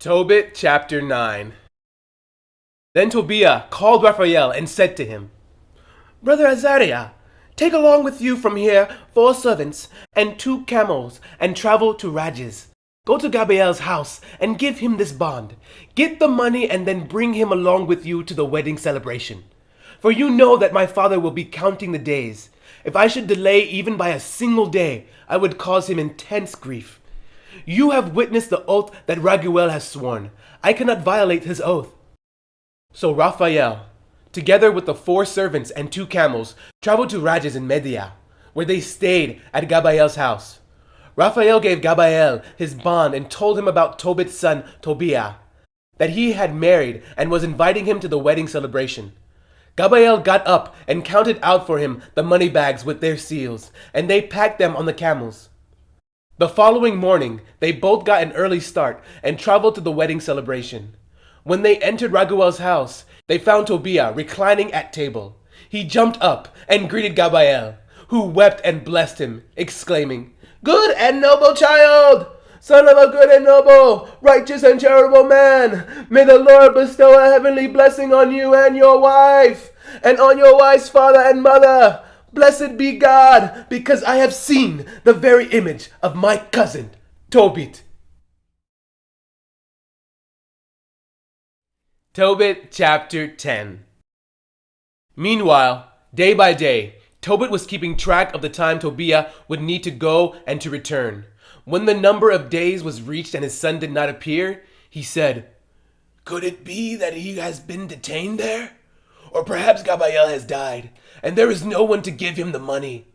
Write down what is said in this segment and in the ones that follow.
Tobit chapter 9. Then Tobiah called Raphael and said to him, Brother Azariah, take along with you from here 4 servants and 2 camels and travel to Rages. Go to Gabriel's house and give him this bond. Get the money and then bring him along with you to the wedding celebration. For you know that my father will be counting the days. If I should delay even by a single day, I would cause him intense grief. You have witnessed the oath that Raguel has sworn. I cannot violate his oath. So Raphael, together with the 4 servants and 2 camels, traveled to Rages in Media, where they stayed at Gabriel's house. Raphael gave Gabriel his bond and told him about Tobit's son Tobiah, that he had married and was inviting him to the wedding celebration. Gabriel got up and counted out for him the money bags with their seals, and they packed them on the camels. The following morning, they both got an early start and traveled to the wedding celebration. When they entered Raguel's house, they found Tobiah reclining at table. He jumped up and greeted Gabriel, who wept and blessed him, exclaiming, Good and noble child! Son of a good and noble, righteous and charitable man! May the Lord bestow a heavenly blessing on you and your wife, and on your wife's father and mother. Blessed be God, because I have seen the very image of my cousin, Tobit. Tobit chapter 10. Meanwhile, day by day, Tobit was keeping track of the time Tobiah would need to go and to return. When the number of days was reached and his son did not appear, he said, Could it be that he has been detained there? Or perhaps Gabriel has died, and there is no one to give him the money.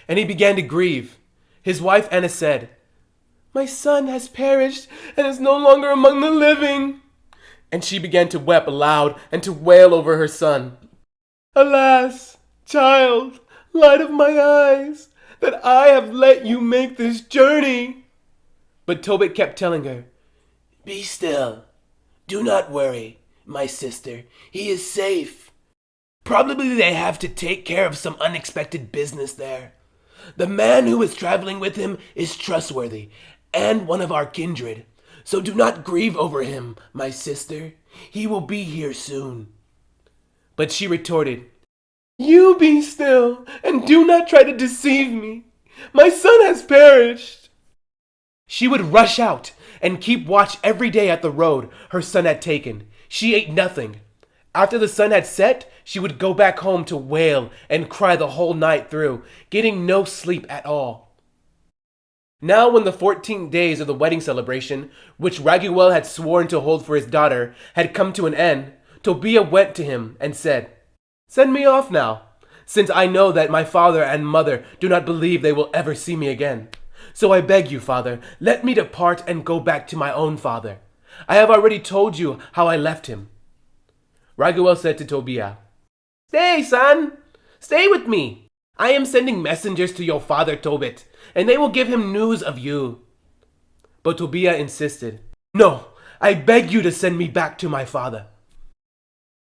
And he began to grieve. His wife Anna said, My son has perished and is no longer among the living. And she began to weep aloud and to wail over her son. Alas, child, light of my eyes, that I have let you make this journey. But Tobit kept telling her, Be still. Do not worry, my sister. He is safe. Probably they have to take care of some unexpected business there. The man who is traveling with him is trustworthy and one of our kindred. So do not grieve over him, my sister. He will be here soon. But she retorted, You be still, and do not try to deceive me. My son has perished. She would rush out and keep watch every day at the road her son had taken. She ate nothing. After the sun had set, she would go back home to wail and cry the whole night through, getting no sleep at all. Now when the 14 days of the wedding celebration, which Raguel had sworn to hold for his daughter, had come to an end, Tobiah went to him and said, Send me off now, since I know that my father and mother do not believe they will ever see me again. So I beg you, father, let me depart and go back to my own father. I have already told you how I left him. Raguel said to Tobiah, Stay, son. Stay with me. I am sending messengers to your father Tobit, and they will give him news of you. But Tobiah insisted, No, I beg you to send me back to my father.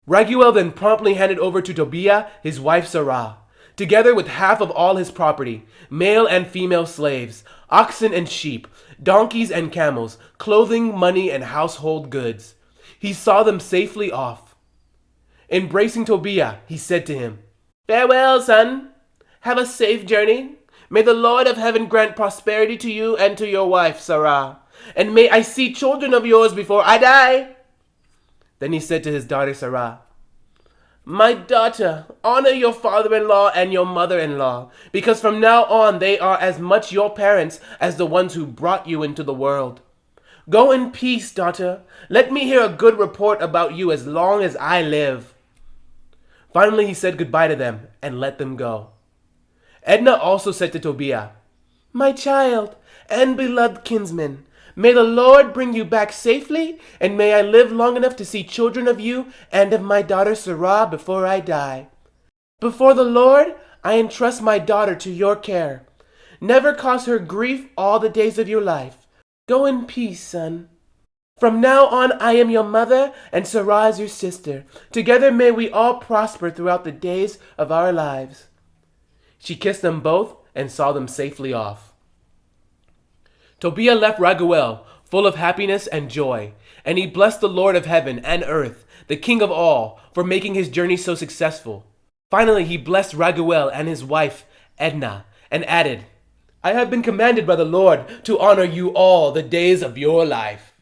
Raguel then promptly handed over to Tobiah his wife Sarah, together with half of all his property, male and female slaves, oxen and sheep, donkeys and camels, clothing, money, and household goods. He saw them safely off. Embracing Tobiah, he said to him, Farewell, son. Have a safe journey. May the Lord of heaven grant prosperity to you and to your wife, Sarah. And may I see children of yours before I die. Then he said to his daughter, Sarah, My daughter, honor your father-in-law and your mother-in-law, because from now on they are as much your parents as the ones who brought you into the world. Go in peace, daughter. Let me hear a good report about you as long as I live. Finally, he said goodbye to them and let them go. Edna also said to Tobiah, My child and beloved kinsman, may the Lord bring you back safely, and may I live long enough to see children of you and of my daughter Sarah before I die. Before the Lord, I entrust my daughter to your care. Never cause her grief all the days of your life. Go in peace, son. From now on, I am your mother, and Sarah is your sister. Together may we all prosper throughout the days of our lives. She kissed them both and saw them safely off. Tobiah left Raguel, full of happiness and joy. And he blessed the Lord of heaven and earth, the King of all, for making his journey so successful. Finally, he blessed Raguel and his wife, Edna, and added, I have been commanded by the Lord to honor you all the days of your life.